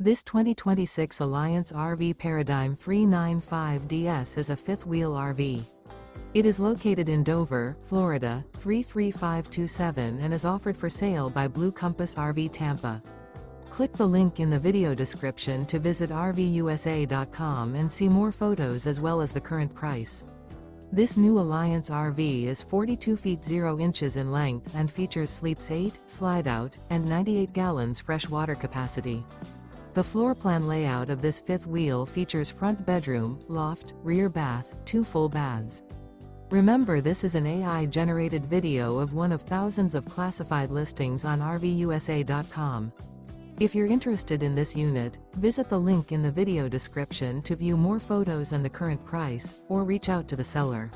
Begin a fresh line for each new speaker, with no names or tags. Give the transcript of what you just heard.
This 2026 Alliance RV Paradigm 395DS is a fifth-wheel RV. It is located in Dover, Florida, 33527 and is offered for sale by Blue Compass RV Tampa. Click the link in the video description to visit RVUSA.com and see more photos as well as the current price. This new Alliance RV is 42 feet 0 inches in length and features sleeps 8, slide-out, and 98 gallons fresh water capacity. The floor plan layout of this fifth wheel features front bedroom, loft, rear bath, 2 full baths. Remember, this is an AI-generated video of one of thousands of classified listings on RVUSA.com. If you're interested in this unit, visit the link in the video description to view more photos and the current price, or reach out to the seller.